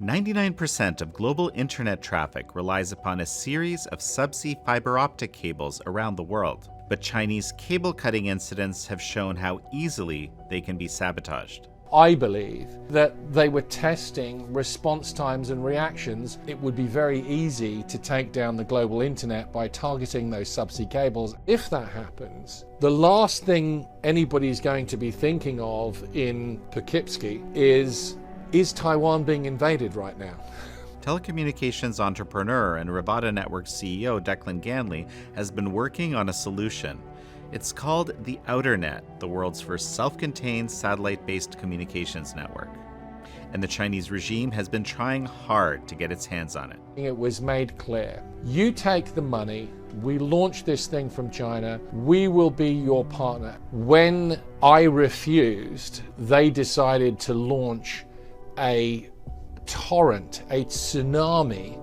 99% of global internet traffic relies upon a series of subsea fiber-optic cables around the world. But Chinese cable-cutting incidents have shown how easily they can be sabotaged. I believe that they were testing response times and reactions. It would be very easy to take down the global internet by targeting those subsea cables. If that happens, the last thing anybody's going to be thinking of in Poughkeepsie is Taiwan being invaded right now? Telecommunications entrepreneur and Rivada Networks CEO Declan Ganley has been working on a solution. It's called the Outernet, the world's first self-contained satellite-based communications network. And the Chinese regime has been trying hard to get its hands on it. It was made clear, you take the money, we launch this thing from China, we will be your partner. When I refused, they decided to launch a torrent, a tsunami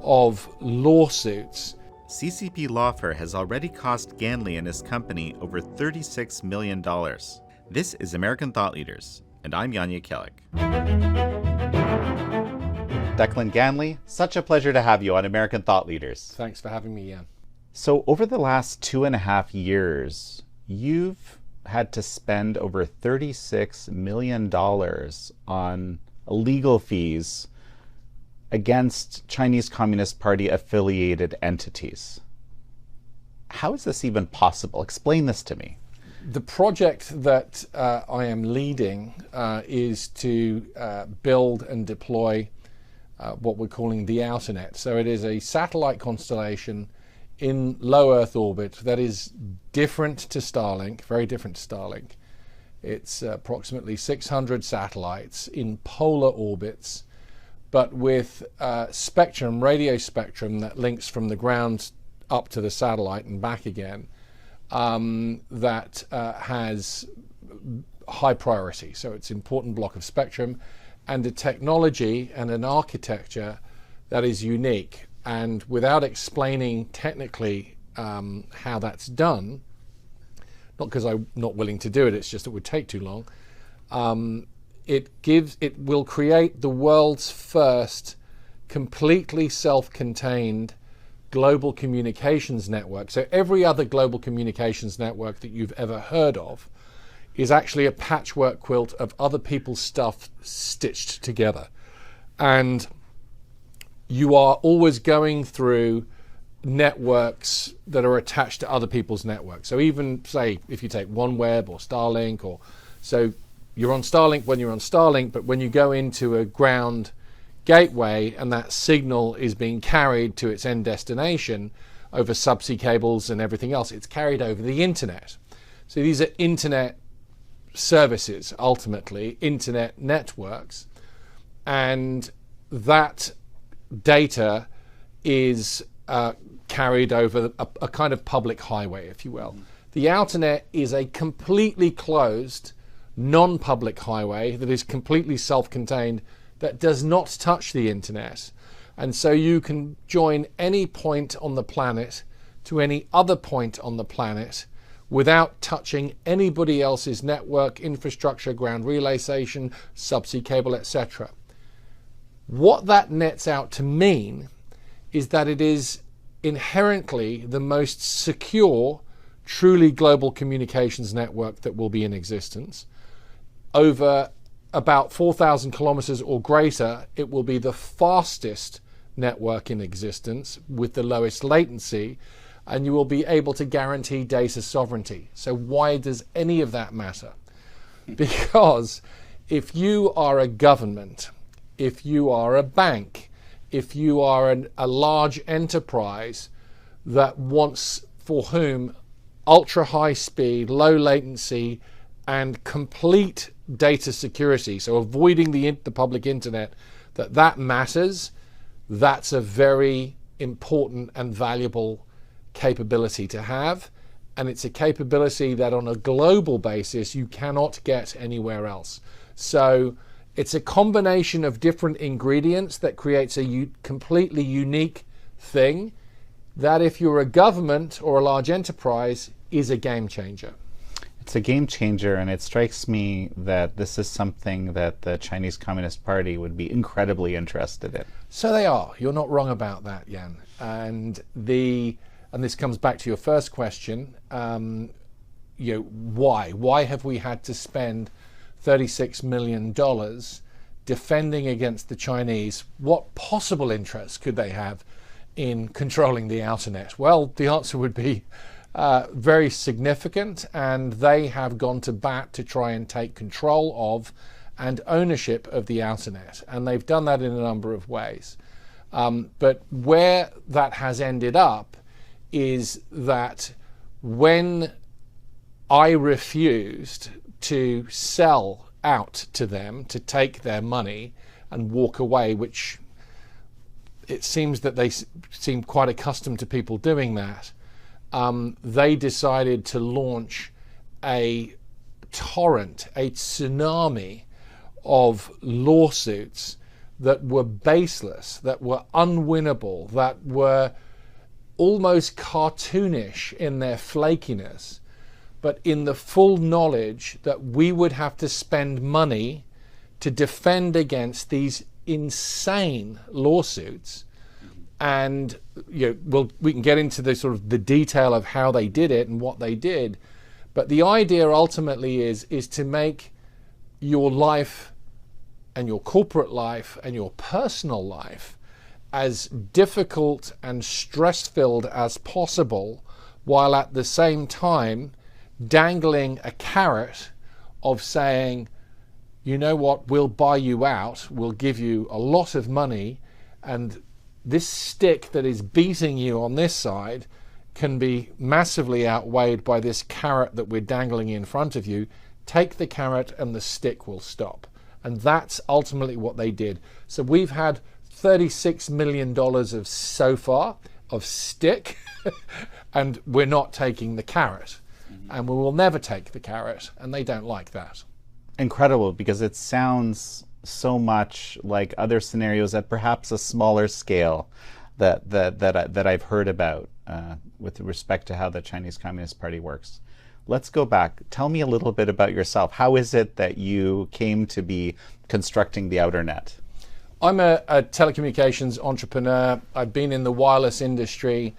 of lawsuits. CCP lawfare has already cost Ganley and his company over $36 million. This is American Thought Leaders, and I'm Yanya Kellick. Declan Ganley, such a pleasure to have you on American Thought Leaders. Thanks for having me, Yan. So over the last 2.5 years, you've had to spend over $36 million on legal fees against Chinese Communist Party affiliated entities. How is this even possible? Explain this to me. The project that I am leading is to build and deploy what we're calling the Outernet. So it is a satellite constellation in low Earth orbit that is different to Starlink, very different to Starlink. It's approximately 600 satellites in polar orbits, but with spectrum, radio spectrum that links from the ground up to the satellite and back again, that has high priority. So it's an important block of spectrum and a technology and an architecture that is unique. And without explaining technically how that's done, not because I'm not willing to do it, it's just it would take too long, it will create the world's first completely self-contained global communications network. So every other global communications network that you've ever heard of is actually a patchwork quilt of other people's stuff stitched together. And you are always going through networks that are attached to other people's networks. So even say if you take OneWeb or Starlink, or so you're on Starlink when you're on Starlink, but when you go into a ground gateway and that signal is being carried to its end destination over subsea cables and everything else, it's carried over the internet. So these are internet services, ultimately internet networks, and that data is carried over a kind of public highway, if you will. The Outernet is a completely closed, non-public highway that is completely self-contained, that does not touch the internet. And so you can join any point on the planet to any other point on the planet without touching anybody else's network, infrastructure, ground relay station, subsea cable, etc. What that nets out to mean is that it is inherently the most secure, truly global communications network that will be in existence. Over about 4,000 kilometers or greater, it will be the fastest network in existence with the lowest latency, and you will be able to guarantee data sovereignty. So why does any of that matter? Because if you are a government, if you are a bank, if you are a large enterprise that wants, for whom ultra high speed, low latency, and complete data security, so avoiding the public internet, that matters, that's a very important and valuable capability to have. And it's a capability that on a global basis you cannot get anywhere else. So it's a combination of different ingredients that creates a completely unique thing that, if you're a government or a large enterprise, is a game changer. It's a game changer, and it strikes me that this is something that the Chinese Communist Party would be incredibly interested in. So they are. You're not wrong about that, Jan. And this comes back to your first question. Why? Why have we had to spend $36 million defending against the Chinese? What possible interest could they have in controlling the Outernet? Well, the answer would be very significant, and they have gone to bat to try and take control of and ownership of the Outernet, and they've done that in a number of ways. But where that has ended up is that when I refused to sell out to them, to take their money and walk away, which it seems that they seem quite accustomed to people doing that, they decided to launch a torrent, a tsunami of lawsuits that were baseless, that were unwinnable, that were almost cartoonish in their flakiness, but in the full knowledge that we would have to spend money to defend against these insane lawsuits. And we can get into the sort of the detail of how they did it and what they did, but the idea ultimately is to make your life and your corporate life and your personal life as difficult and stress-filled as possible, while at the same time dangling a carrot of saying, you know what, we'll buy you out, we'll give you a lot of money, and this stick that is beating you on this side can be massively outweighed by this carrot that we're dangling in front of you. Take the carrot and the stick will stop. And that's ultimately what they did. So we've had $36 million of stick, and we're not taking the carrot. And we will never take the carrot, and they don't like that. Incredible, because it sounds so much like other scenarios at perhaps a smaller scale that I've heard about with respect to how the Chinese Communist Party works. Let's go back. Tell me a little bit about yourself. How is it that you came to be constructing the Outernet? I'm a telecommunications entrepreneur. I've been in the wireless industry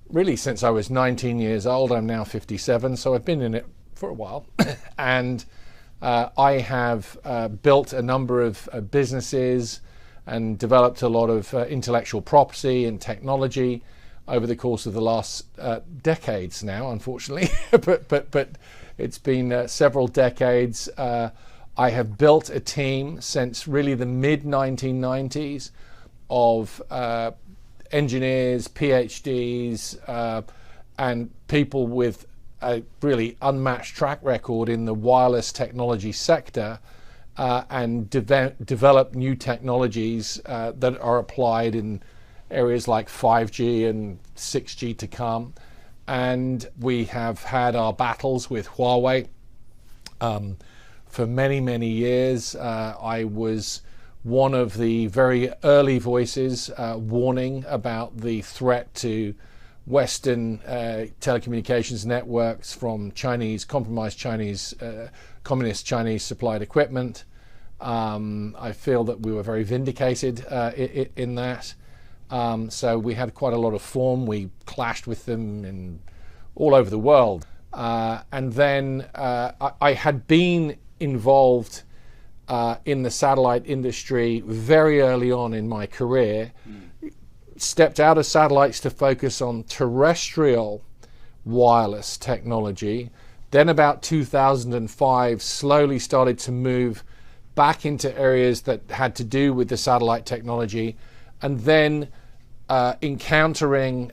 really since I was 19 years old. I'm now 57, so I've been in it for a while. And I have built a number of businesses and developed a lot of intellectual property and technology over the course of the last decades now, unfortunately. but it's been several decades. I have built a team since really the mid-1990s of engineers, PhDs, and people with a really unmatched track record in the wireless technology sector, and develop new technologies that are applied in areas like 5G and 6G to come. And we have had our battles with Huawei for many, many years. I was one of the very early voices warning about the threat to Western telecommunications networks from compromised communist Chinese supplied equipment. I feel that we were very vindicated in that. So we had quite a lot of form. We clashed with them all over the world. And then I had been involved in the satellite industry very early on in my career. Stepped out of satellites to focus on terrestrial wireless technology. Then about 2005, slowly started to move back into areas that had to do with the satellite technology, and then encountering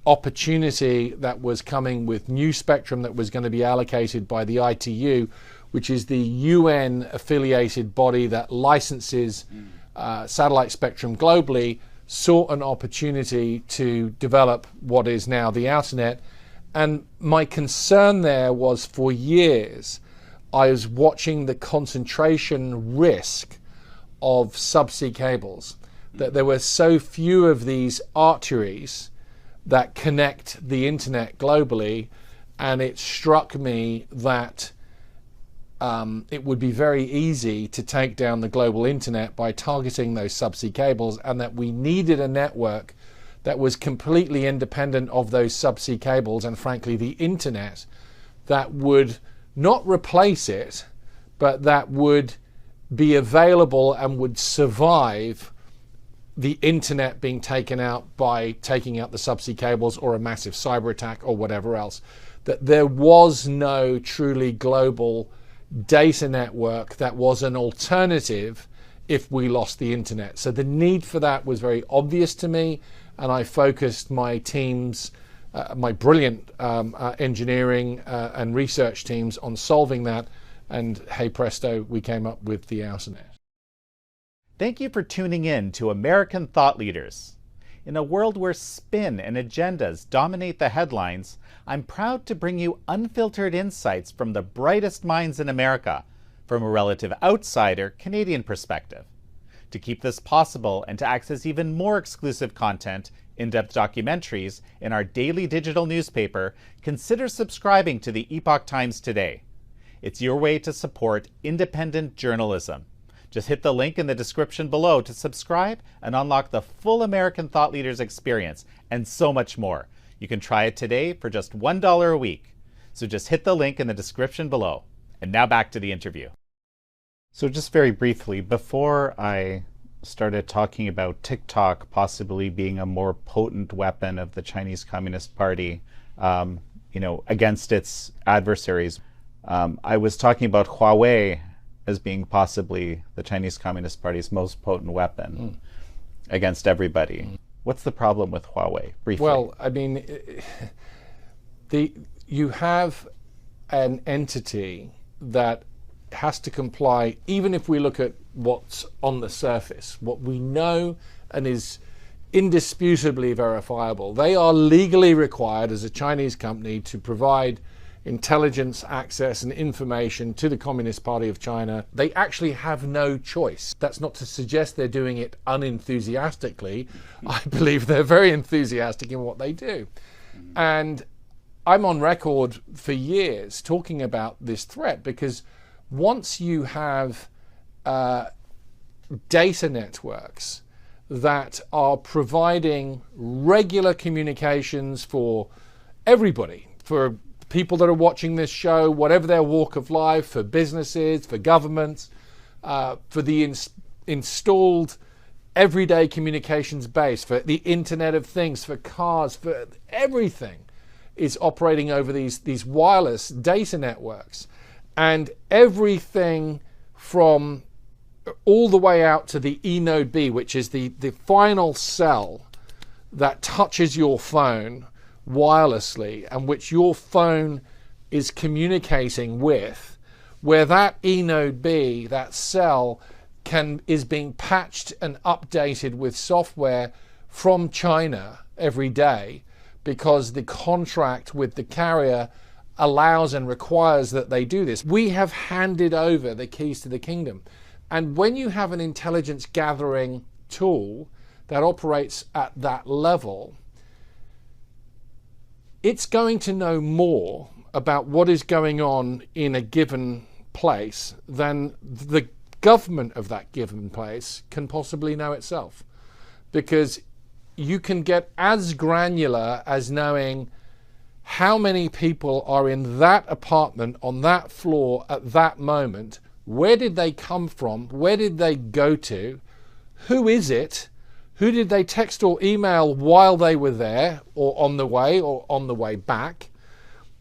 opportunity that was coming with new spectrum that was going to be allocated by the ITU, which is the UN affiliated body that licenses satellite spectrum globally, saw an opportunity to develop what is now the Outernet. And my concern there was, for years, I was watching the concentration risk of subsea cables, that there were so few of these arteries that connect the internet globally, and it struck me that it would be very easy to take down the global internet by targeting those subsea cables, and that we needed a network that was completely independent of those subsea cables and, frankly, the internet, that would not replace it, but that would be available and would survive the internet being taken out by taking out the subsea cables or a massive cyber attack or whatever else. That there was no truly global data network that was an alternative if we lost the internet. So the need for that was very obvious to me, and I focused my teams, my brilliant engineering and research teams on solving that, and hey presto, we came up with the Outernet. Thank you for tuning in to American Thought Leaders. In a world where spin and agendas dominate the headlines, I'm proud to bring you unfiltered insights from the brightest minds in America, from a relative outsider Canadian perspective. To keep this possible and to access even more exclusive content, in-depth documentaries, in our daily digital newspaper, consider subscribing to the Epoch Times today. It's your way to support independent journalism. Just hit the link in the description below to subscribe and unlock the full American Thought Leaders experience and so much more. You can try it today for just $1 a week. So just hit the link in the description below. And now back to the interview. So just very briefly, before I started talking about TikTok possibly being a more potent weapon of the Chinese Communist Party, against its adversaries, I was talking about Huawei as being possibly the Chinese Communist Party's most potent weapon against everybody. What's the problem with Huawei, briefly? Well, I mean, you have an entity that has to comply, even if we look at what's on the surface, what we know and is indisputably verifiable. They are legally required as a Chinese company to provide intelligence, access and information to the Communist Party of China. They actually have no choice. That's not to suggest they're doing it unenthusiastically. I believe they're very enthusiastic in what they do. And I'm on record for years talking about this threat, because once you have data networks that are providing regular communications for everybody, for people that are watching this show, whatever their walk of life, for businesses, for governments, for the installed everyday communications base, for the Internet of Things, for cars, for everything is operating over these wireless data networks. And everything from all the way out to the eNode B, which is the final cell that touches your phone wirelessly and which your phone is communicating with, where that eNode B, that cell, is being patched and updated with software from China every day, because the contract with the carrier allows and requires that they do this. We have handed over the keys to the kingdom. And when you have an intelligence gathering tool that operates at that level, it's going to know more about what is going on in a given place than the government of that given place can possibly know itself. Because you can get as granular as knowing how many people are in that apartment on that floor at that moment. Where did they come from? Where did they go to? Who is it? Who did they text or email while they were there, or on the way back?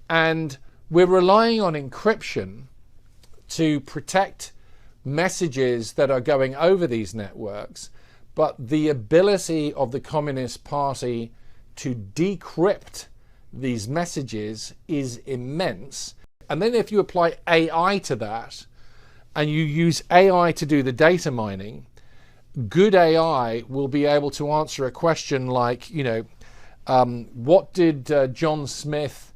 And we're relying on encryption to protect messages that are going over these networks. But the ability of the Communist Party to decrypt these messages is immense. And then if you apply AI to that, and you use AI to do the data mining, good AI will be able to answer a question like, what did John Smith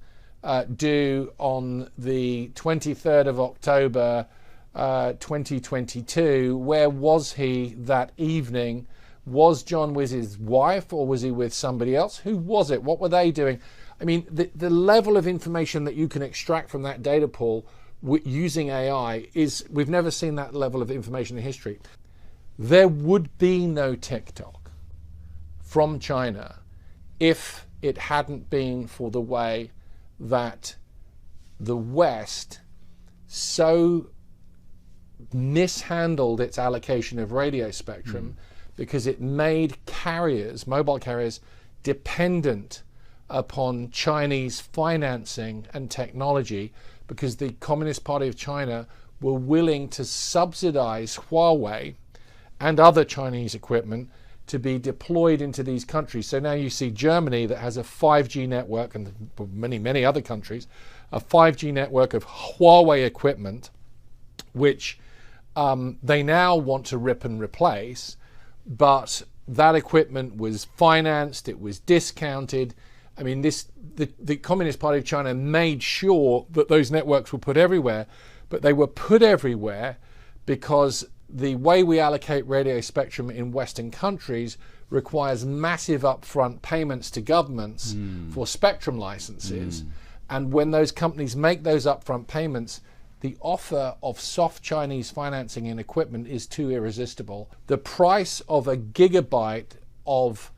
do on the 23rd of October 2022? Where was he that evening Was John with his wife, or was he with somebody else? Who was it? What were they doing? I mean, the level of information that you can extract from that data pool using AI is, we've never seen that level of information in history. There would be no TikTok from China if it hadn't been for the way that the West so mishandled its allocation of radio spectrum, because it made carriers, mobile carriers, dependent upon Chinese financing and technology, because the Communist Party of China were willing to subsidize Huawei and other Chinese equipment to be deployed into these countries. So now you see Germany, that has a 5G network, and many other countries, a 5G network of Huawei equipment, which they now want to rip and replace, but that equipment was financed, it was discounted. I mean, the Communist Party of China made sure that those networks were put everywhere, but they were put everywhere because the way we allocate radio spectrum in Western countries requires massive upfront payments to governments for spectrum licenses. And when those companies make those upfront payments, the offer of soft Chinese financing and equipment is too irresistible. The price of a gigabyte of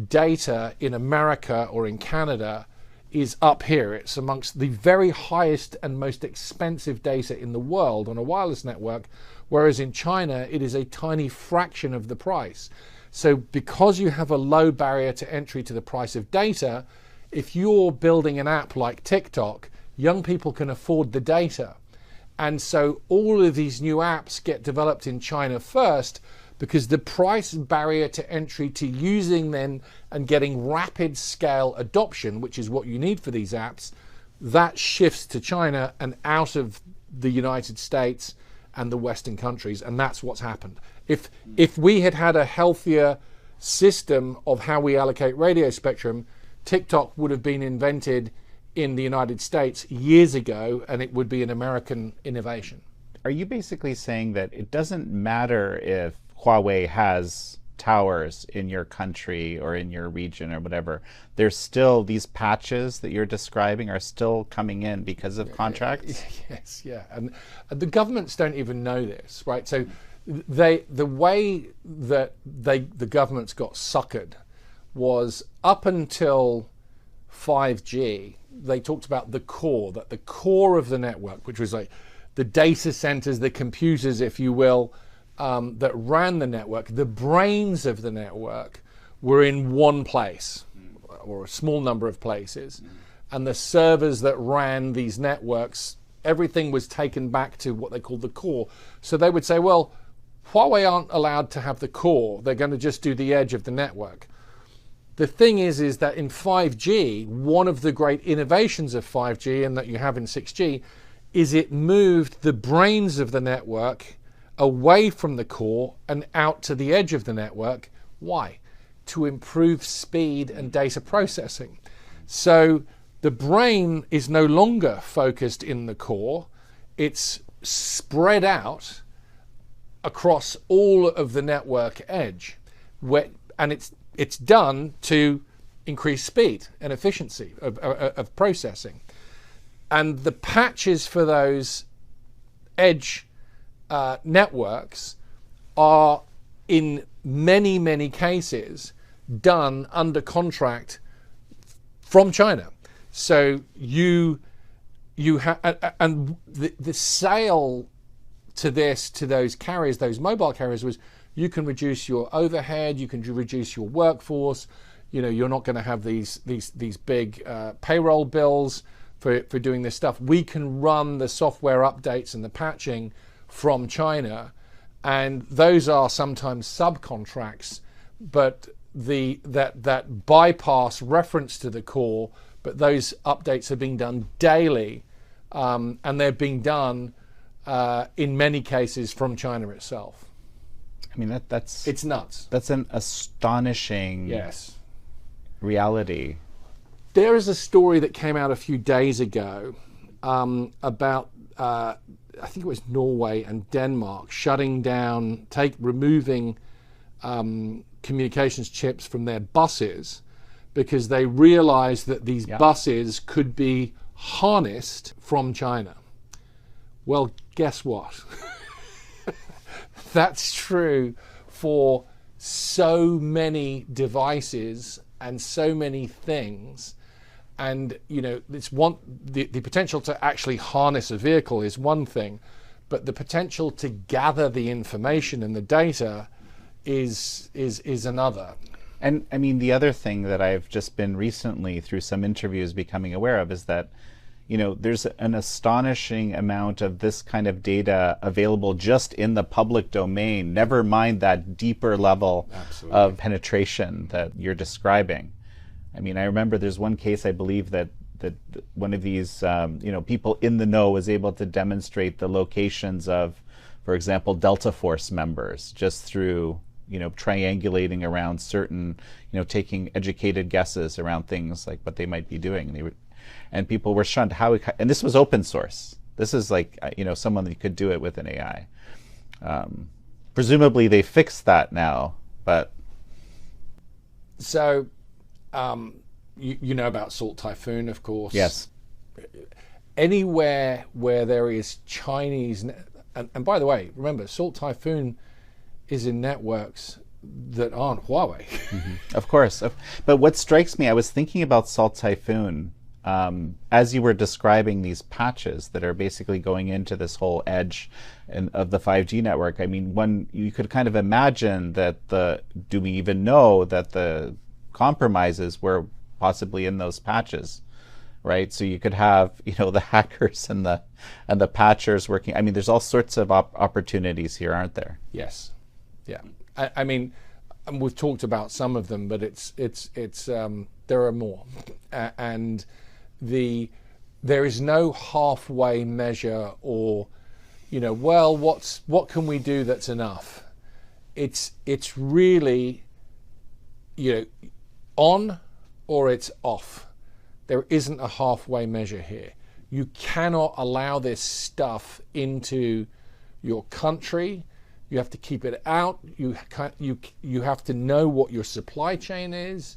data in America or in Canada is up here. It's amongst the very highest and most expensive data in the world on a wireless network, whereas in China it is a tiny fraction of the price. So because you have a low barrier to entry to the price of data, if you're building an app like TikTok, young people can afford the data. And so all of these new apps get developed in China first, because the price barrier to entry to using them and getting rapid scale adoption, which is what you need for these apps, that shifts to China and out of the United States and the Western countries. And that's what's happened. If we had had a healthier system of how we allocate radio spectrum, TikTok would have been invented in the United States years ago, and it would be an American innovation. Are you basically saying that it doesn't matter if Huawei has towers in your country or in your region or whatever, there's still these patches that you're describing are still coming in because of contracts? Yes, yeah. And the governments don't even know this, right? So the way that the governments got suckered was, up until 5G, they talked about the core, that the core of the network, which was like the data centers, the computers, if you will, that ran the network, the brains of the network were in one place, or a small number of places. And the servers that ran these networks, everything was taken back to what they called the core. So they would say, well, Huawei aren't allowed to have the core, they're going to just do the edge of the network. The thing is that in 5G, one of the great innovations of 5G, and that you have in 6G, is it moved the brains of the network away from the core and out to the edge of the network. Why? To improve speed and data processing. So the brain is no longer focused in the core, it's spread out across all of the network edge, and it's done to increase speed and efficiency of processing. And the patches for those edge networks are, in many cases, done under contract from China. So you have, and the sale to those carriers, those mobile carriers, was, you can reduce your overhead, you can reduce your workforce. You know, you're not going to have these big payroll bills for doing this stuff. We can run the software updates and the patching from China, and those are sometimes subcontracts, but that bypass reference to the core. But those updates are being done daily, and they're being done in many cases from China itself. I mean, it's nuts. That's an astonishing reality. There is a story that came out a few days ago about I think it was Norway and Denmark shutting down, removing communications chips from their buses because they realized that these buses could be harnessed from China. Well, guess what? That's true for so many devices and so many things. And it's the potential to actually harness a vehicle is one thing, but the potential to gather the information and the data is another. And I mean, the other thing that I've just been recently through some interviews becoming aware of is that there's an astonishing amount of this kind of data available just in the public domain, never mind that deeper level of penetration that you're describing. I mean, I remember there's one case, I believe, that one of these people in the know was able to demonstrate the locations of, for example, Delta Force members just through triangulating around certain, taking educated guesses around things like what they might be doing. And people were shunned. And this was open source. This is like, someone that could do it with an AI. Presumably they fixed that now, but. So, you know about Salt Typhoon, of course. Yes. Anywhere where there is Chinese, and by the way, remember, Salt Typhoon is in networks that aren't Huawei. Mm-hmm. Of course. But what strikes me, I was thinking about Salt Typhoon as you were describing these patches that are basically going into this whole edge of the 5G network. I mean, you could kind of imagine that do we even know that the compromises were possibly in those patches, right? So you could have, the hackers and the patchers working. I mean, there's all sorts of opportunities here, aren't there? Yes. Yeah. I mean, and we've talked about some of them, but it's there are more, and there is no halfway measure or, what can we do that's enough? It's really, on or it's off. There isn't a halfway measure here. You cannot allow this stuff into your country. You have to keep it out. You have to know what your supply chain is,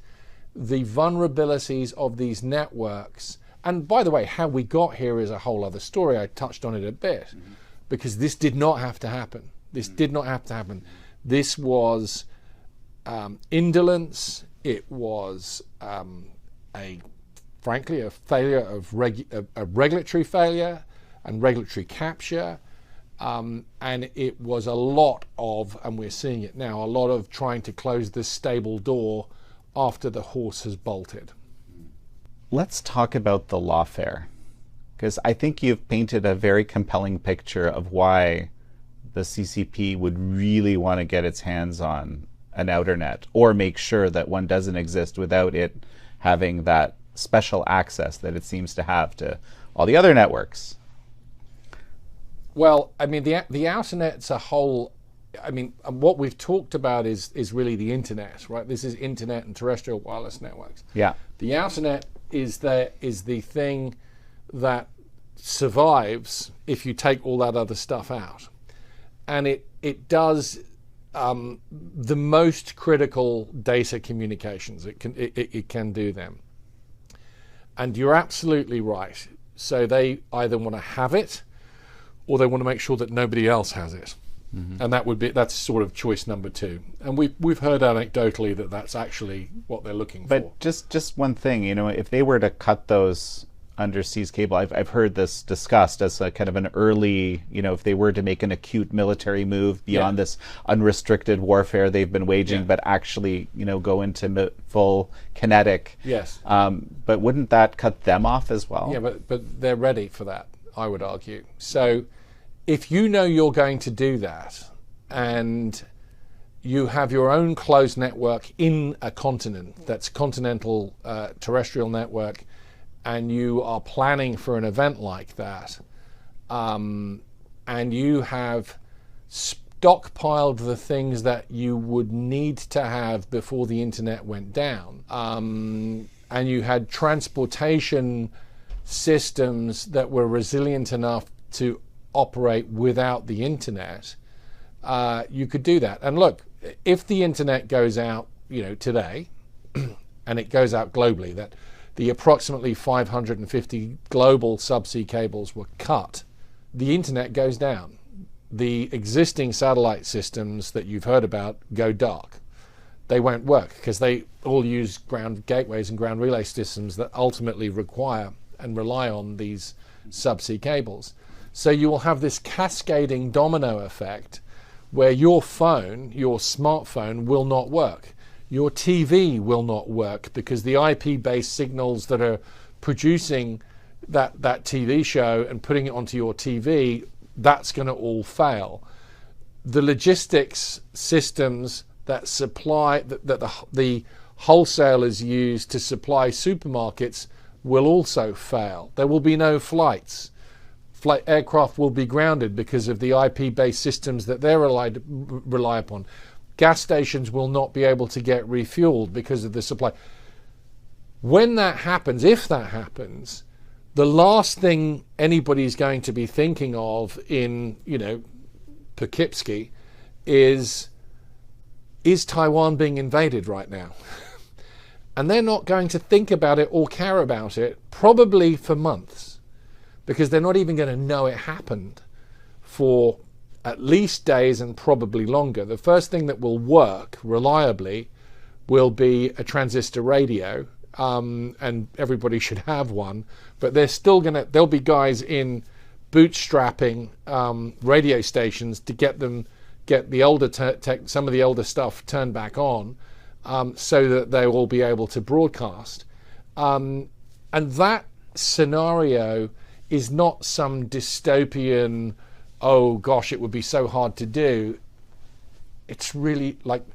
the vulnerabilities of these networks. And by the way, how we got here is a whole other story. I touched on it a bit, because this did not have to happen. This did not have to happen. This was indolence. It was frankly a failure of a regulatory failure and regulatory capture. And it was a lot of, and we're seeing it now, a lot of trying to close this stable door after the horse has bolted. Let's talk about the lawfare, because I think you've painted a very compelling picture of why the CCP would really want to get its hands on an Outernet, or make sure that one doesn't exist without it having that special access that it seems to have to all the other networks. Well, I mean, the Outernet's a whole. I mean, what we've talked about is really the internet, right? This is internet and terrestrial wireless networks. Yeah. The Outernet is the thing that survives if you take all that other stuff out, and it does the most critical data communications. It can do them, and you're absolutely right. So they either want to have it, or they want to make sure that nobody else has it. Mm-hmm. And that's sort of choice number two. And we've heard anecdotally that that's actually what they're looking for. But just one thing, if they were to cut those underseas cable, I've heard this discussed as a kind of an early, if they were to make an acute military move beyond this unrestricted warfare they've been waging, but actually, go into full kinetic. Yes. But wouldn't that cut them off as well? Yeah, but they're ready for that, I would argue. So if you know you're going to do that, and you have your own closed network in a continent that's continental terrestrial network, and you are planning for an event like that, and you have stockpiled the things that you would need to have before the internet went down, and you had transportation systems that were resilient enough to operate without the internet, you could do that. And look, if the internet goes out, today, and it goes out globally, that the approximately 550 global subsea cables were cut, the internet goes down. The existing satellite systems that you've heard about go dark. They won't work because they all use ground gateways and ground relay systems that ultimately require and rely on these subsea cables. So you will have this cascading domino effect where your phone, your smartphone, will not work. Your TV will not work because the IP-based signals that are producing that TV show and putting it onto your TV, that's going to all fail. The logistics systems that supply, that the wholesalers use to supply supermarkets will also fail. There will be no flights. Aircraft will be grounded because of the IP-based systems that they rely upon. Gas stations will not be able to get refueled because of the supply. When that happens, if that happens, the last thing anybody's going to be thinking of in, Poughkeepsie is Taiwan being invaded right now? And they're not going to think about it or care about it probably for months, because they're not even going to know it happened for at least days and probably longer. The first thing that will work reliably will be a transistor radio, and everybody should have one, but there'll be guys in bootstrapping radio stations to get the older some of the older stuff turned back on, so that they will be able to broadcast. And that scenario is not some dystopian, oh gosh, it would be so hard to do. It's really like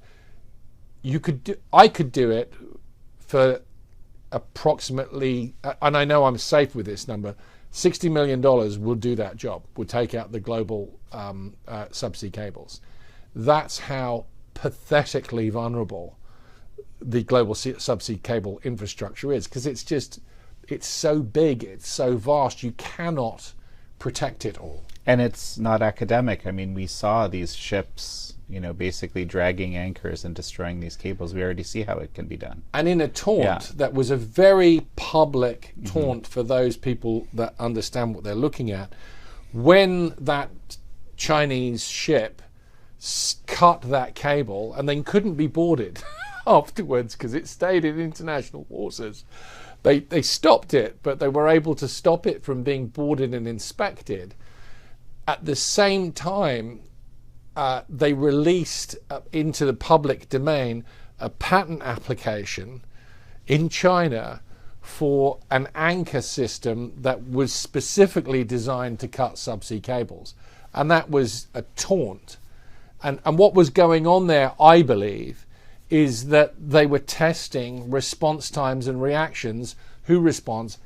I could do it for approximately, and I know I'm safe with this number, $60 million will do that job, will take out the global subsea cables. That's how pathetically vulnerable the global subsea cable infrastructure is, because it's so big, it's so vast, you cannot protect it all. And it's not academic. I mean, we saw these ships, basically dragging anchors and destroying these cables. We already see how it can be done. And in a taunt that was a very public taunt for those people that understand what they're looking at, when that Chinese ship cut that cable and then couldn't be boarded afterwards because it stayed in international waters. They stopped it, but they were able to stop it from being boarded and inspected. At the same time, they released into the public domain a patent application in China for an anchor system that was specifically designed to cut subsea cables. And that was a taunt. And what was going on there, I believe, is that they were testing response times and reactions. Who responds?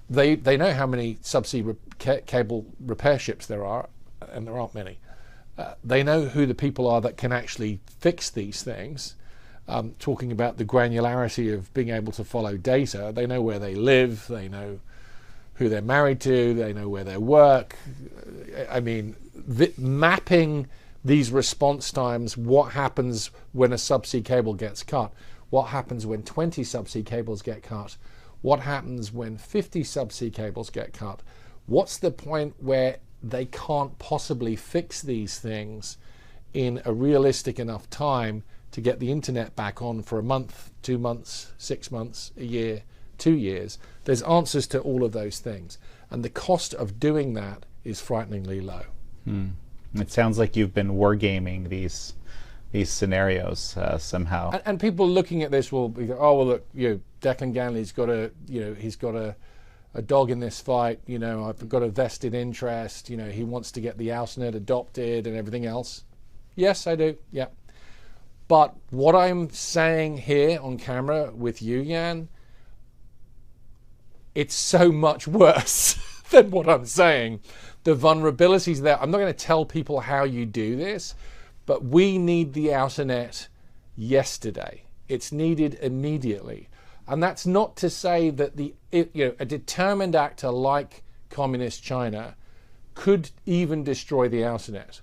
They know how many subsea cable repair ships there are, and there aren't many. They know who the people are that can actually fix these things. Talking about the granularity of being able to follow data, they know where they live, they know who they're married to, they know where they work. I mean, mapping these response times, what happens when a subsea cable gets cut, what happens when 20 subsea cables get cut, what happens when 50 subsea cables get cut, what's the point where they can't possibly fix these things in a realistic enough time to get the internet back on for a month, 2 months, 6 months, a year, 2 years. There's answers to all of those things, and the cost of doing that is frighteningly low. It sounds like you've been wargaming these scenarios somehow. And people looking at this will be, oh well, look, Declan Ganley's got he's got a dog in this fight. I've got a vested interest. He wants to get the Outernet adopted and everything else. Yes, I do. Yeah. But what I'm saying here on camera with you, Jan, it's so much worse than what I'm saying. The vulnerabilities there. I'm not going to tell people how you do this, but we need the Outernet yesterday. It's needed immediately. And that's not to say that a determined actor like Communist China could even destroy the Outernet,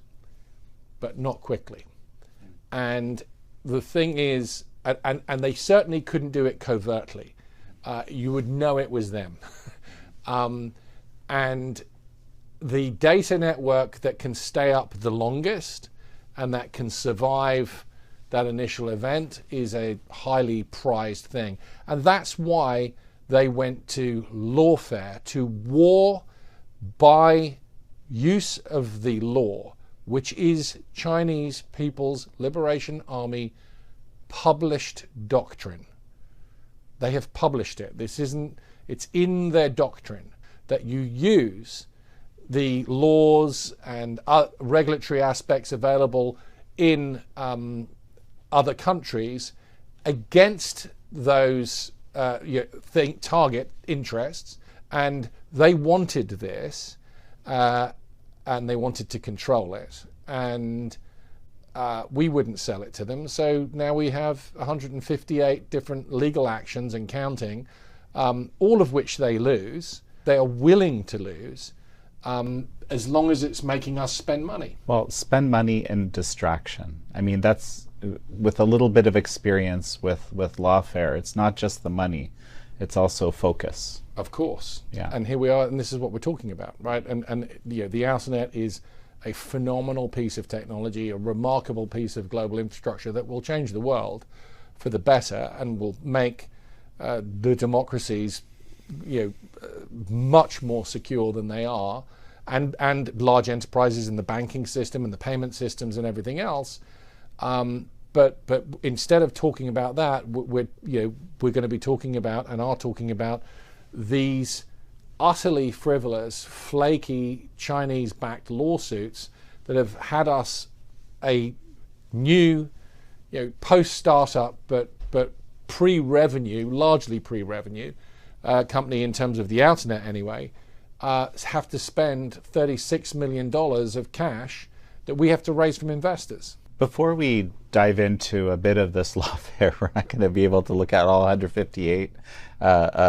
but not quickly. And the thing is, and they certainly couldn't do it covertly. You would know it was them. And the data network that can stay up the longest and that can survive that initial event is a highly prized thing. And that's why they went to lawfare, to war by use of the law, which is Chinese People's Liberation Army published doctrine. They have published it. It's in their doctrine that you use the laws and regulatory aspects available in other countries against those target interests, and they wanted this, and they wanted to control it, and we wouldn't sell it to them. So now we have 158 different legal actions and counting, all of which they lose. They are willing to lose, as long as it's making us spend money. Well, spend money and distraction. I mean, that's with a little bit of experience with lawfare. It's not just the money, it's also focus. Of course. Yeah. And here we are, and this is what we're talking about, right? And the Outernet is a phenomenal piece of technology, a remarkable piece of global infrastructure that will change the world for the better and will make the democracies much more secure than they are, and large enterprises in the banking system and the payment systems and everything else. But instead of talking about that, we're going to be talking about, and are talking about, these utterly frivolous, flaky Chinese-backed lawsuits that have had us a new, post-startup but pre-revenue, largely pre-revenue company in terms of the Outernet anyway, have to spend $36 million of cash that we have to raise from investors. Before we dive into a bit of this lawfare, we're not going to be able to look at all 158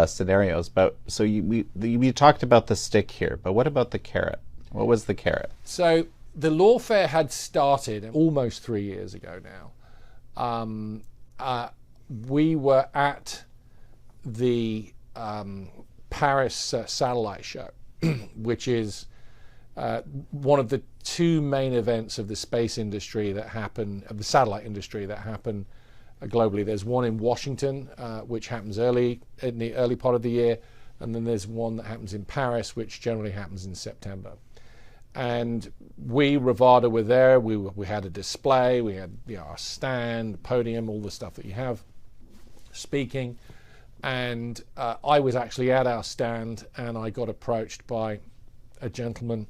scenarios. But so we talked about the stick here, but what about the carrot? What was the carrot? So the lawfare had started almost 3 years ago now. We were at the Paris satellite show, which is one of the two main events of the space industry that happen, of the satellite industry that happen globally. There's one in Washington, which happens in the early part of the year, and then there's one that happens in Paris, which generally happens in September. And we, Rivada, were there. We had a display, we had our stand, podium, all the stuff that you have, speaking. And I was actually at our stand, and I got approached by a gentleman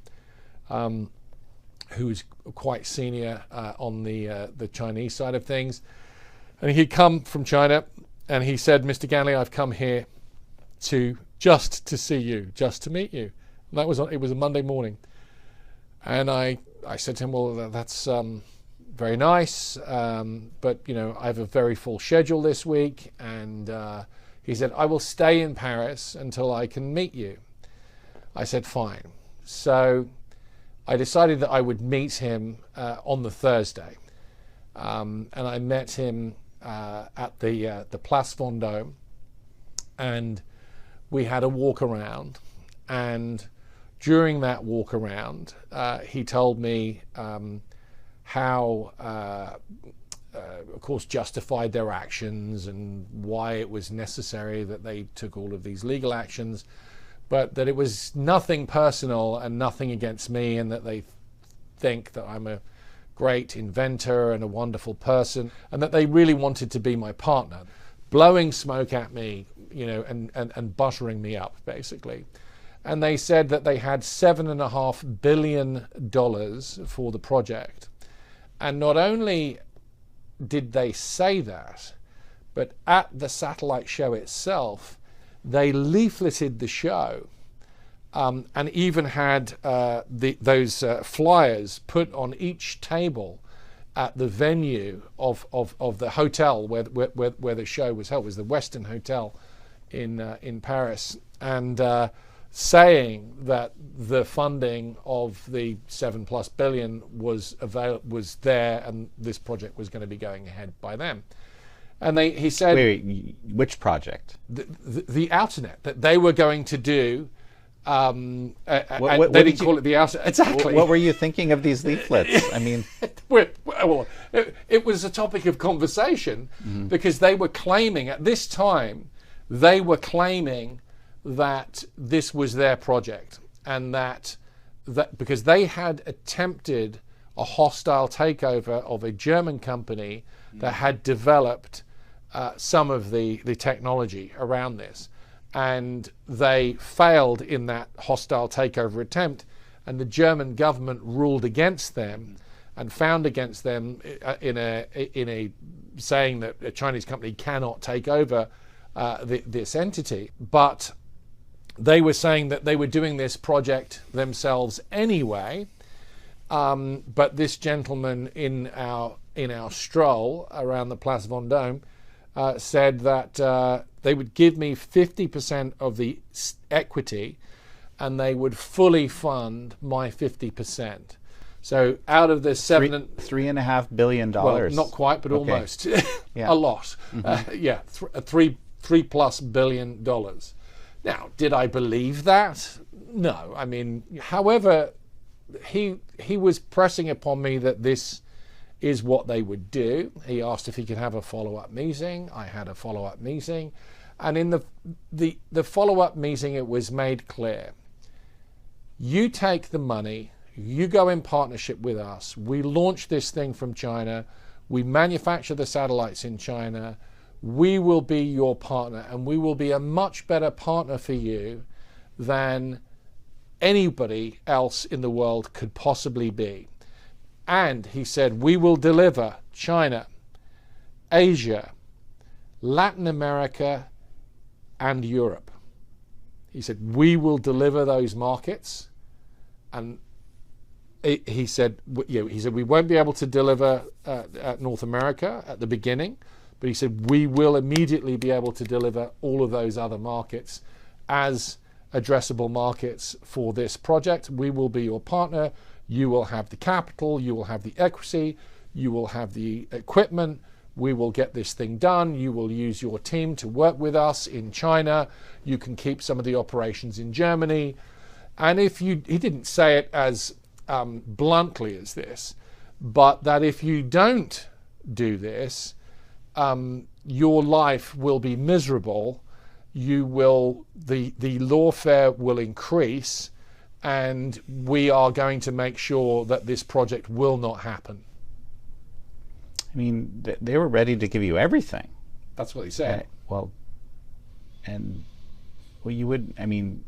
who's quite senior on the Chinese side of things. And he'd come from China, and he said, "Mr. Ganley, I've come here just to see you, just to meet you." And it was a Monday morning. And I said to him, "Well, that's very nice, but I have a very full schedule this week." And he said, "I will stay in Paris until I can meet you." I said, "Fine." So I decided that I would meet him on the Thursday, and I met him at the Place Vendôme, and we had a walk around. And during that walk around, he told me how, of course, justified their actions and why it was necessary that they took all of these legal actions, but that it was nothing personal and nothing against me, and that they think that I'm a great inventor and a wonderful person, and that they really wanted to be my partner, blowing smoke at me, and buttering me up, basically. And they said that they had $7.5 billion for the project. And not only did they say that, but at the satellite show itself, they leafleted the show, and even had those flyers put on each table at the venue of the hotel where the show was held. It was the Westin Hotel in Paris. And saying that the funding of the $7+ billion was there, and this project was going to be going ahead by them. And he said, wait, which project? The Outernet that they were going to do. They didn't call it the Outernet. Exactly. What were you thinking of these leaflets? I mean, well, it was a topic of conversation because they were claiming at this time, that this was their project, and that because they had attempted a hostile takeover of a German company that had developed some of the technology around this, and they failed in that hostile takeover attempt, and the German government ruled against them and found against them in a saying that a Chinese company cannot take over this entity. But they were saying that they were doing this project themselves anyway. But this gentleman in our stroll around the Place Vendôme said that they would give me 50% of the equity, and they would fully fund my 50%. So out of the $3.5 billion. Well, not quite, but okay. Almost. Yeah. A lot. $3+ billion. Now, did I believe that? No. I mean, however, he was pressing upon me that this is what they would do. He asked if he could have a follow-up meeting. I had a follow-up meeting, and in the follow-up meeting, it was made clear: you take the money, you go in partnership with us. We launch this thing from China. We manufacture the satellites in China. We will be your partner, and we will be a much better partner for you than anybody else in the world could possibly be. And he said, we will deliver China, Asia, Latin America, and Europe. He said, we will deliver those markets. And he said, we won't be able to deliver North America at the beginning, but he said, we will immediately be able to deliver all of those other markets as addressable markets for this project. We will be your partner. You will have the capital, you will have the equity, you will have the equipment. We will get this thing done. You will use your team to work with us in China. You can keep some of the operations in Germany. And he didn't say it as bluntly as this, but that if you don't do this, your life will be miserable. The lawfare will increase, and we are going to make sure that this project will not happen. I mean, they were ready to give you everything. That's what he said. You would, I mean,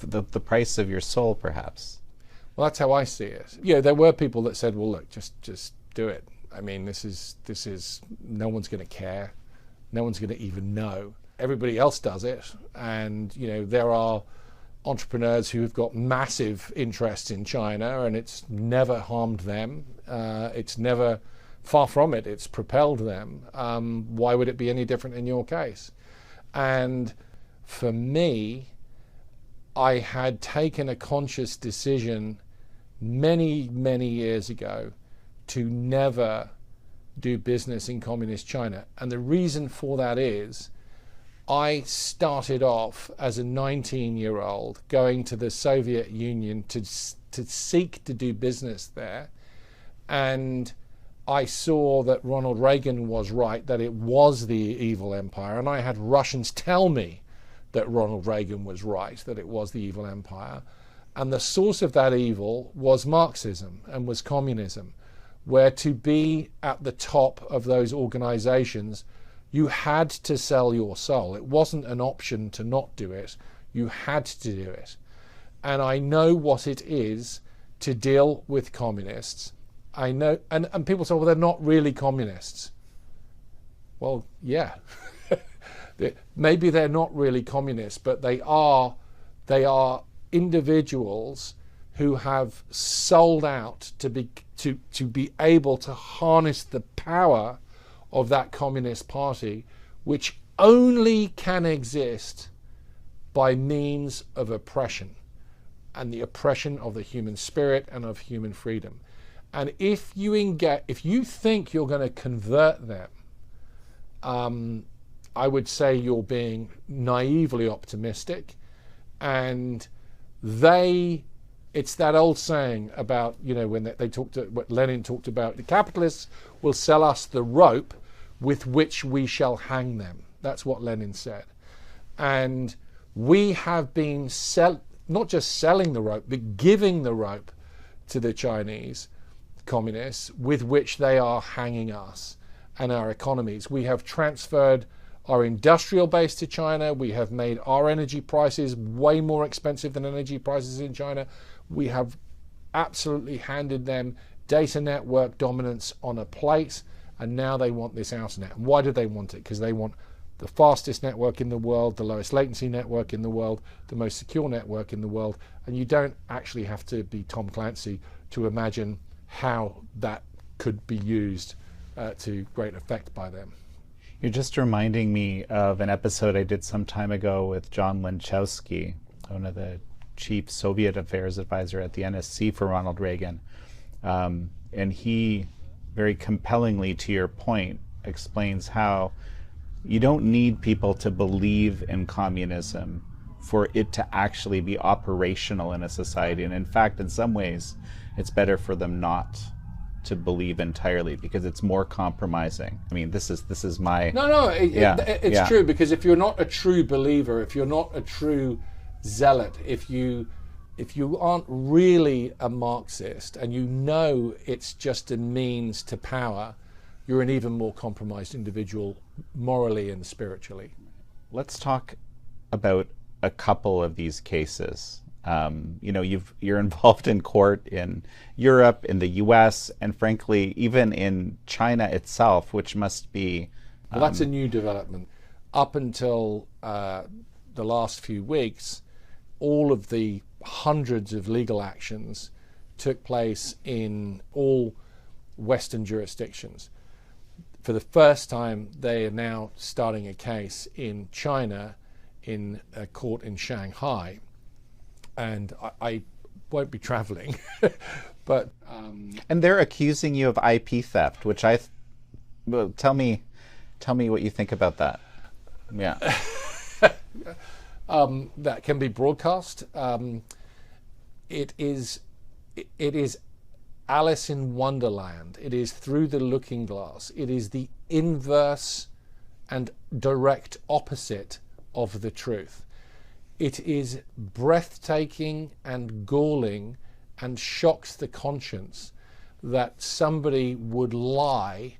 the price of your soul, perhaps. Well, that's how I see it. Yeah, there were people that said, well, look, just do it. I mean, this is no one's going to care. No one's going to even know. Everybody else does it. And, there are entrepreneurs who have got massive interests in China, and it's never harmed them. It's never, far from it, it's propelled them. Why would it be any different in your case? And for me, I had taken a conscious decision many, many years ago to never do business in communist China. And the reason for that is I started off as a 19-year-old going to the Soviet Union to seek to do business there. And I saw that Ronald Reagan was right, that it was the evil empire. And I had Russians tell me that Ronald Reagan was right, that it was the evil empire. And the source of that evil was Marxism and was communism, where to be at the top of those organizations, you had to sell your soul. It wasn't an option to not do it. You had to do it. And I know what it is to deal with communists. I know, and people say, well, they're not really communists. Well, yeah. Maybe they're not really communists, but they are individuals who have sold out to be able to harness the power of that communist party, which only can exist by means of oppression, and the oppression of the human spirit and of human freedom. And if you think you're going to convert them, I would say you're being naively optimistic. And it's that old saying about, when they talked to what Lenin talked about, the capitalists will sell us the rope with which we shall hang them. That's what Lenin said. And we have been not just selling the rope, but giving the rope to the Chinese communists with which they are hanging us and our economies. We have transferred our industrial base to China. We have made our energy prices way more expensive than energy prices in China. We have absolutely handed them data network dominance on a plate, and now they want this Outernet. And why do they want it? Because they want the fastest network in the world, the lowest latency network in the world, the most secure network in the world. And you don't actually have to be Tom Clancy to imagine how that could be used to great effect by them. You're just reminding me of an episode I did some time ago with John Lenchowski, one of the chief Soviet affairs advisor at the NSC for Ronald Reagan. And he, very compellingly to your point, explains how you don't need people to believe in communism for it to actually be operational in a society. And in fact, in some ways, it's better for them not to believe entirely because it's more compromising. I mean, this is my... It's true, because if you're not a true believer, if you're not a true zealot, if you aren't really a Marxist and you know it's just a means to power, you're an even more compromised individual morally and spiritually. Let's talk about a couple of these cases. You're involved in court in Europe, in the US, and frankly, even in China itself, which must be... Well, that's a new development. Up until the last few weeks, all of the hundreds of legal actions took place in all Western jurisdictions. For the first time, they are now starting a case in China, in a court in Shanghai. And I won't be traveling, but... And they're accusing you of IP theft, which well, tell me what you think about that. Yeah. That can be broadcast. It is Alice in Wonderland. It is through the looking glass. It is the inverse and direct opposite of the truth. It is breathtaking and galling and shocks the conscience that somebody would lie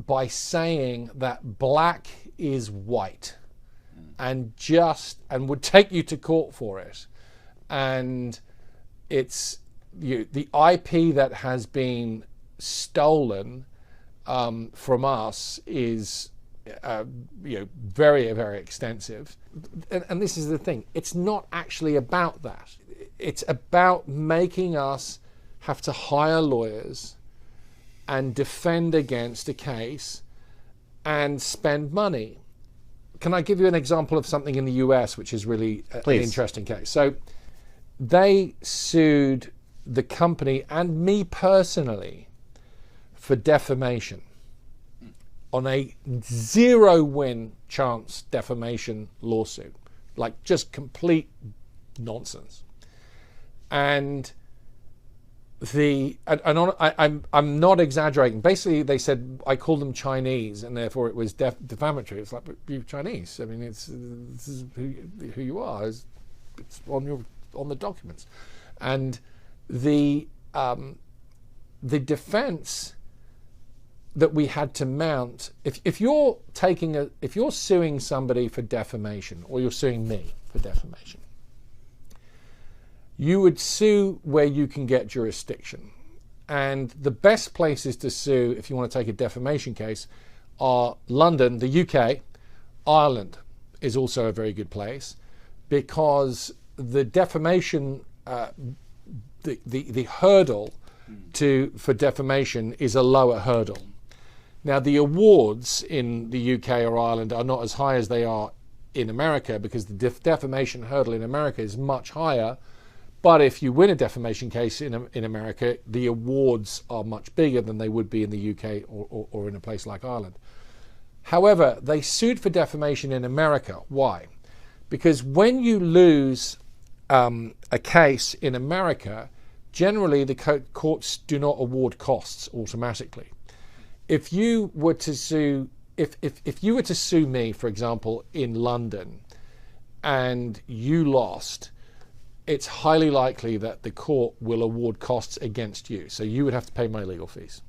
by saying that black is white and would take you to court for it. And it's the IP that has been stolen from us is very, very extensive. And this is the thing, it's not actually about that. It's about making us have to hire lawyers and defend against a case and spend money. Can I give you an example of something in the US which is really an interesting case? So they sued the company and me personally for defamation on a zero-win chance defamation lawsuit, like just complete nonsense. And I'm not exaggerating. Basically, they said I called them Chinese, and therefore it was defamatory. It's like, but you're Chinese. I mean, this is who you are. It's on the documents, and the defense that we had to mount, if you're suing somebody for defamation, or you're suing me for defamation, you would sue where you can get jurisdiction. And the best places to sue if you want to take a defamation case are London, the UK. Ireland is also a very good place, because the defamation, the hurdle for defamation is a lower hurdle. Now, the awards in the UK or Ireland are not as high as they are in America because the defamation hurdle in America is much higher. But if you win a defamation case in America, the awards are much bigger than they would be in the UK or in a place like Ireland. However, they sued for defamation in America. Why? Because when you lose a case in America, generally the courts do not award costs automatically. If you were to sue, if you were to sue me, for example, in London, and you lost, it's highly likely that the court will award costs against you. So you would have to pay my legal fees.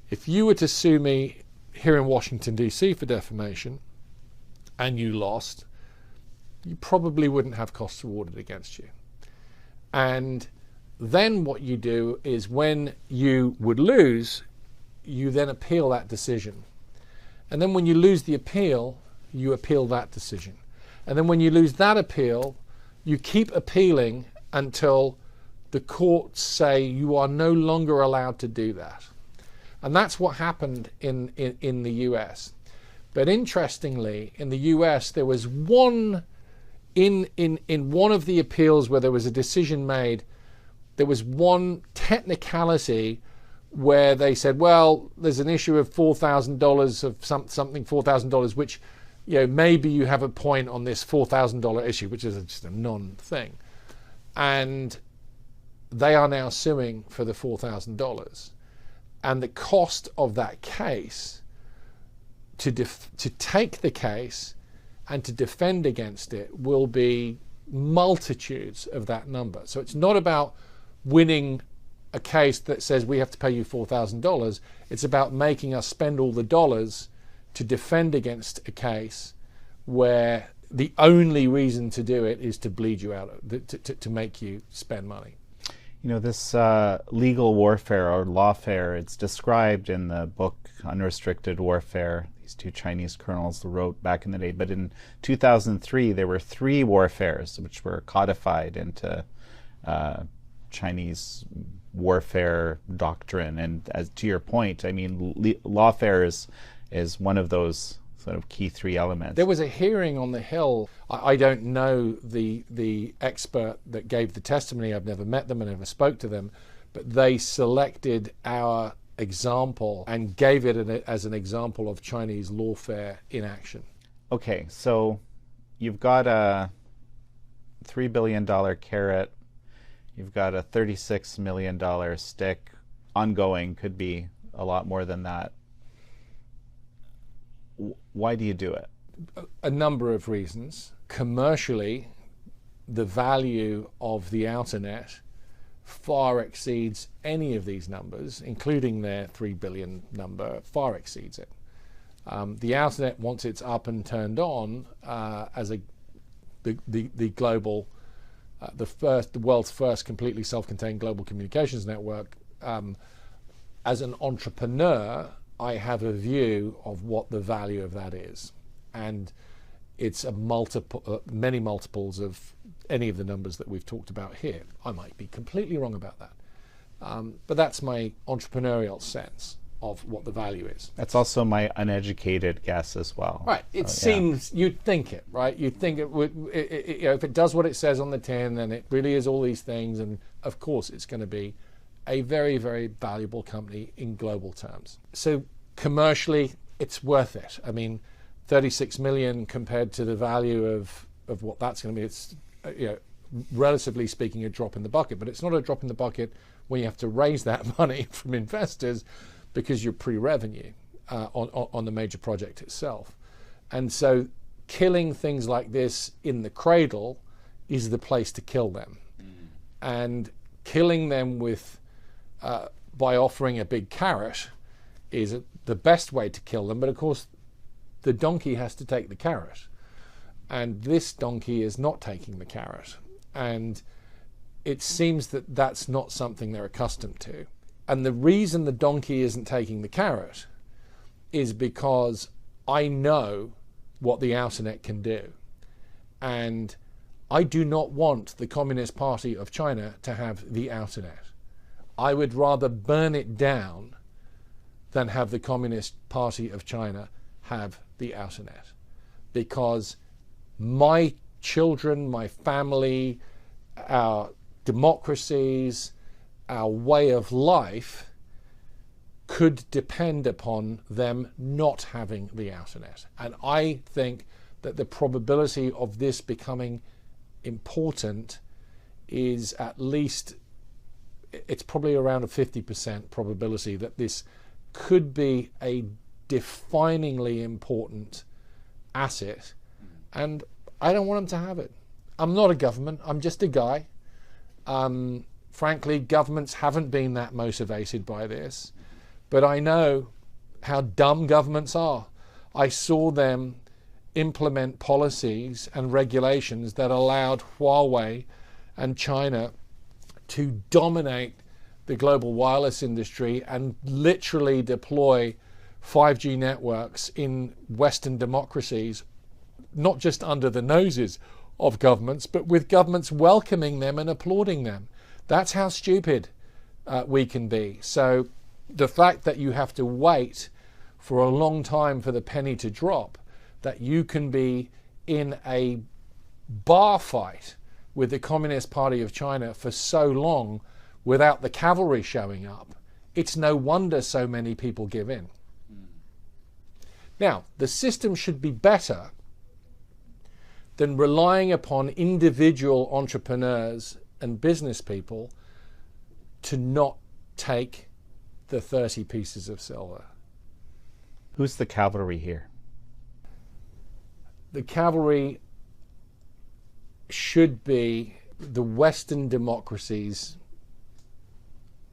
If you were to sue me here in Washington, D.C. for defamation, and you lost, you probably wouldn't have costs awarded against you. And then what you do is when you would lose, you then appeal that decision. And then when you lose the appeal, you appeal that decision. And then when you lose that appeal, you keep appealing until the courts say you are no longer allowed to do that. And that's what happened in the US. But interestingly, in the US, there was one, in one of the appeals where there was a decision made, there was one technicality where they said, well, there's an issue of $4,000 of something, $4,000, which, you know, maybe you have a point on this $4,000 issue, which is just a non-thing. And they are now suing for the $4,000. And the cost of that case, to take the case and to defend against it, will be multitudes of that number. So it's not about winning a case that says we have to pay you $4,000. It's about making us spend all the dollars to defend against a case where the only reason to do it is to bleed you out, to make you spend money. You know, this legal warfare or lawfare, it's described in the book Unrestricted Warfare. These two Chinese colonels wrote back in the day. But in 2003, there were 3 warfares which were codified into Chinese warfare doctrine. And as to your point, I mean, lawfare is one of those sort of key 3 elements. There was a hearing on the Hill. I don't know the expert that gave the testimony. I've never met them and never spoke to them, but they selected our example and gave it as an example of Chinese lawfare in action. Okay, so you've got a $3 billion carrot, you've got a $36 million stick, ongoing, could be a lot more than that. Why do you do it? A number of reasons. Commercially, the value of the Outernet far exceeds any of these numbers, including their 3 billion number, far exceeds it. The Outernet, once it's up and turned on as the global, the world's first completely self-contained global communications network, as an entrepreneur, I have a view of what the value of that is, and it's a many multiples of any of the numbers that we've talked about here. I might be completely wrong about that, but that's my entrepreneurial sense of what the value is. That's also my uneducated guess as well. Right. It seems, you'd think it, right? You'd think it would, you know, if it does what it says on the tin, then it really is all these things, and of course it's going to be a very, very valuable company in global terms. So commercially, it's worth it. I mean, 36 million compared to the value of what that's going to be, it's, you know, relatively speaking, a drop in the bucket. But it's not a drop in the bucket when you have to raise that money from investors because you're pre-revenue on the major project itself. And so killing things like this in the cradle is the place to kill them. And killing them with by offering a big carrot is the best way to kill them. But of course, the donkey has to take the carrot. And this donkey is not taking the carrot. And it seems that that's not something they're accustomed to. And the reason the donkey isn't taking the carrot is because I know what the Outernet can do. And I do not want the Communist Party of China to have the Outernet. I would rather burn it down than have the Communist Party of China have the Outernet, because my children, my family, our democracies, our way of life could depend upon them not having the Outernet. And I think that the probability of this becoming important is at least, it's probably around a 50% probability that this could be a definingly important asset, and I don't want them to have it. I'm not a government, I'm just a guy. Frankly, governments haven't been that motivated by this, but I know how dumb governments are. I saw them implement policies and regulations that allowed Huawei and China to dominate the global wireless industry and literally deploy 5G networks in Western democracies, not just under the noses of governments, but with governments welcoming them and applauding them. That's how stupid we can be. So the fact that you have to wait for a long time for the penny to drop, that you can be in a bar fight with the Communist Party of China for so long without the cavalry showing up, it's no wonder so many people give in. Now, the system should be better than relying upon individual entrepreneurs and business people to not take the 30 pieces of silver. Who's the cavalry here? The cavalry should be the Western democracies,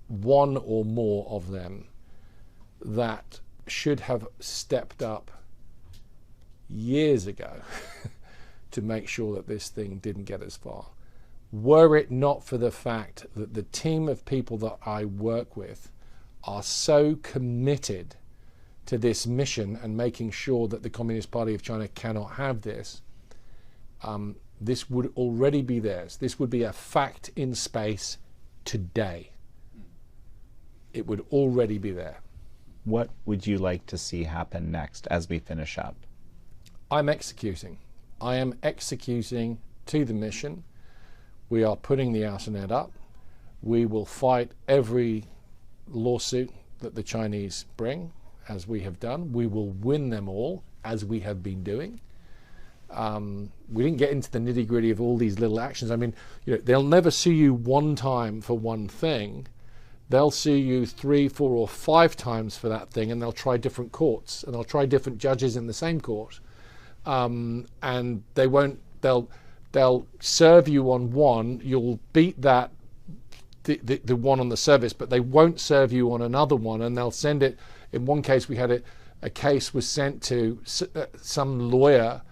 one or more of them, that should have stepped up years ago to make sure that this thing didn't get as far. Were it not for the fact that the team of people that I work with are so committed to this mission and making sure that the Communist Party of China cannot have this, this would already be theirs. This would be a fact in space today. It would already be there. What would you like to see happen next as we finish up? I'm executing. I am executing to the mission. We are putting the Outernet up. We will fight every lawsuit that the Chinese bring, as we have done. We will win them all, as we have been doing. We didn't get into the nitty-gritty of all these little actions. I mean, they'll never sue you one time for one thing. They'll sue you 3, 4, or 5 times for that thing, and they'll try different courts, and they'll try different judges in the same court. And they won't. They'll serve you on one. You'll beat that, the one on the service, but they won't serve you on another one, and they'll send it. In one case, we had a case was sent to some lawyer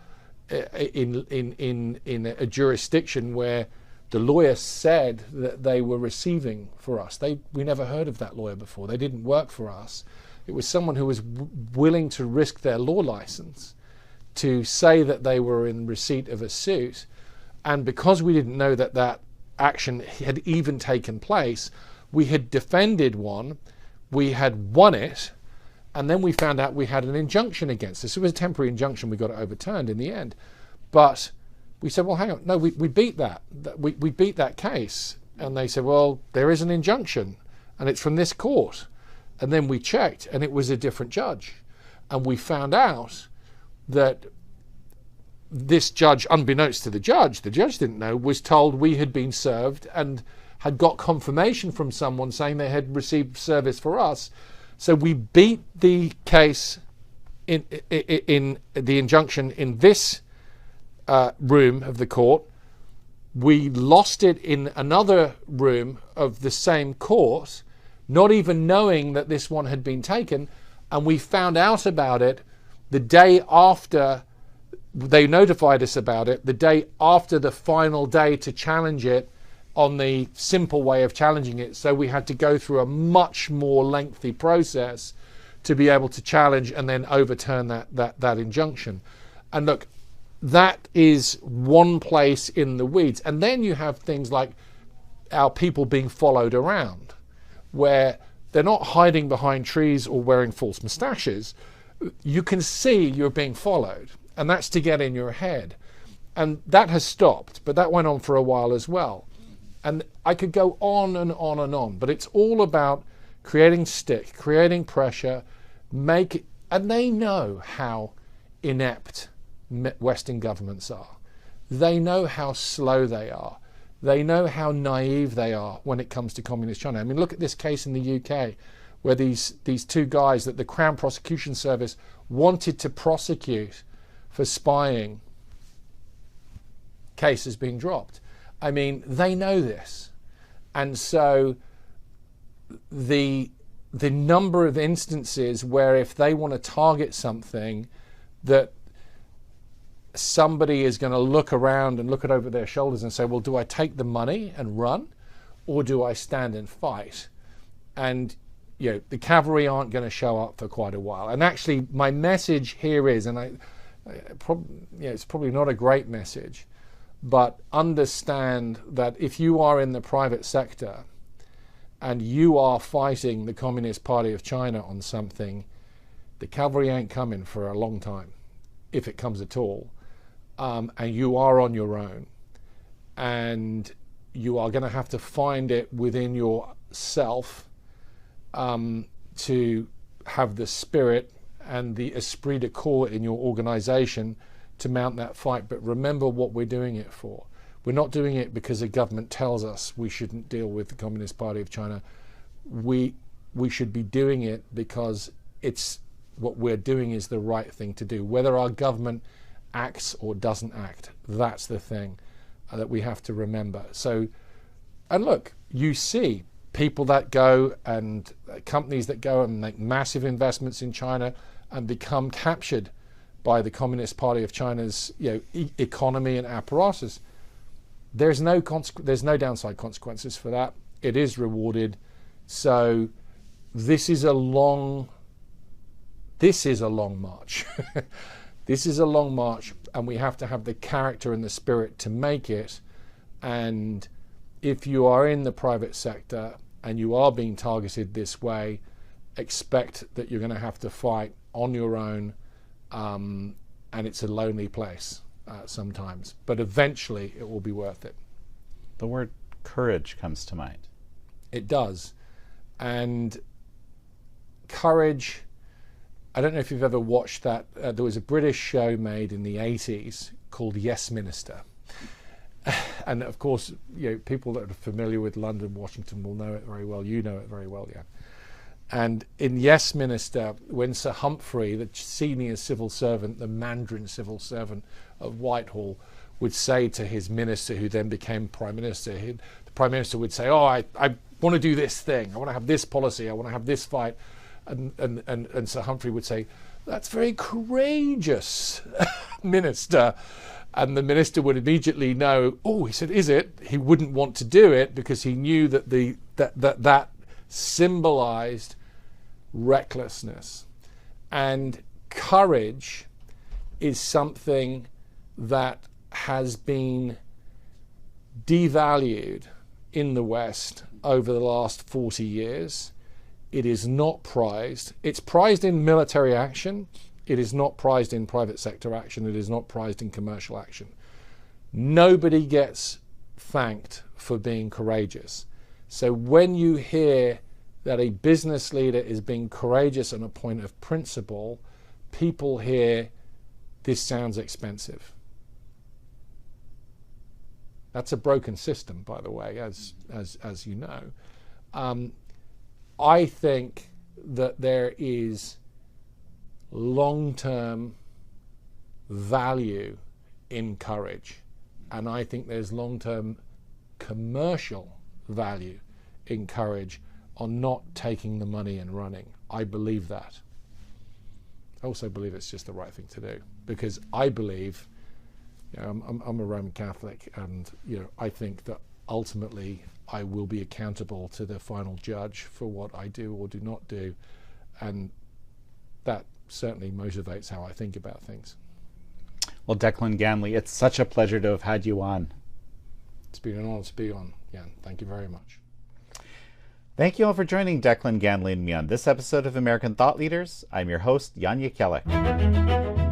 in a jurisdiction where the lawyer said that they were receiving for us. We never heard of that lawyer before. They didn't work for us. It was someone who was willing to risk their law license to say that they were in receipt of a suit. And because we didn't know that that action had even taken place, we had defended one, we had won it, and then we found out we had an injunction against us. It was a temporary injunction. We got it overturned in the end. But we said, well, hang on, no, we beat that. We beat that case. And they said, well, there is an injunction, and it's from this court. And then we checked, and it was a different judge. And we found out that this judge, unbeknownst to the judge didn't know, was told we had been served and had got confirmation from someone saying they had received service for us. So we beat the case in the injunction in this room of the court. We lost it in another room of the same court, not even knowing that this one had been taken, and we found out about it the day after they notified us about it, the day after the final day to challenge it on the simple way of challenging it. So we had to go through a much more lengthy process to be able to challenge and then overturn that injunction. And look, that is one place in the weeds. And then you have things like our people being followed around, where they're not hiding behind trees or wearing false moustaches. You can see you're being followed, and that's to get in your head. And that has stopped, but that went on for a while as well. And I could go on and on and on, but it's all about creating stick, creating pressure, and they know how inept Western governments are. They know how slow they are. They know how naive they are when it comes to communist China. I mean, look at this case in the UK, where these two guys that the Crown Prosecution Service wanted to prosecute for spying, case has been dropped. I mean, they know this. And so the number of instances where if they want to target something, that somebody is going to look around and look it over their shoulders and say, well, do I take the money and run, or do I stand and fight? And the cavalry aren't going to show up for quite a while. And actually, my message here is, and it's probably not a great message, but understand that if you are in the private sector and you are fighting the Communist Party of China on something, the cavalry ain't coming for a long time, if it comes at all. And you are on your own. And you are going to have to find it within yourself to have the spirit and the esprit de corps in your organization to mount that fight. But remember what we're doing it for. We're not doing it because the government tells us we shouldn't deal with the Communist Party of China. We should be doing it because it's what we're doing is the right thing to do. Whether our government acts or doesn't act, that's the thing that we have to remember. So, and look, you see people that go and companies that go and make massive investments in China and become captured by the Communist Party of China's economy and apparatus. There's no downside consequences for that. It is rewarded. So this is a long march. This is a long march, and we have to have the character and the spirit to make it. And if you are in the private sector and you are being targeted this way, expect that you're going to have to fight on your own, and it's a lonely place sometimes, but eventually it will be worth it. The word courage comes to mind. It does. And courage, I don't know if you've ever watched that. There was a British show made in the 80s called Yes Minister. And of course, people that are familiar with London, Washington will know it very well. You know it very well, yeah. And in Yes Minister, when Sir Humphrey, the senior civil servant, the Mandarin civil servant of Whitehall, would say to his minister, who then became Prime Minister, the Prime Minister would say, oh, I want to do this thing. I want to have this policy. I want to have this fight. And Sir Humphrey would say, that's very courageous, Minister. And the minister would immediately know, oh, he said, is it? He wouldn't want to do it because he knew that that symbolized recklessness. And courage is something that has been devalued in the West over the last 40 years. It is not prized. It's prized in military action. It is not prized in private sector action. It is not prized in commercial action. Nobody gets thanked for being courageous. So when you hear that a business leader is being courageous on a point of principle, people hear, this sounds expensive. That's a broken system, by the way, as you know. I think that there is long-term value in courage, and I think there's long-term commercial value in courage on not taking the money and running. I believe that. I also believe it's just the right thing to do, because I believe, I'm a Roman Catholic, and I think that ultimately I will be accountable to the final judge for what I do or do not do, and that certainly motivates how I think about things. Well, Declan Ganley, it's such a pleasure to have had you on. It's been an honor to be on, Jan. Thank you very much. Thank you all for joining Declan Ganley and me on this episode of American Thought Leaders. I'm your host, Jan Jekielek.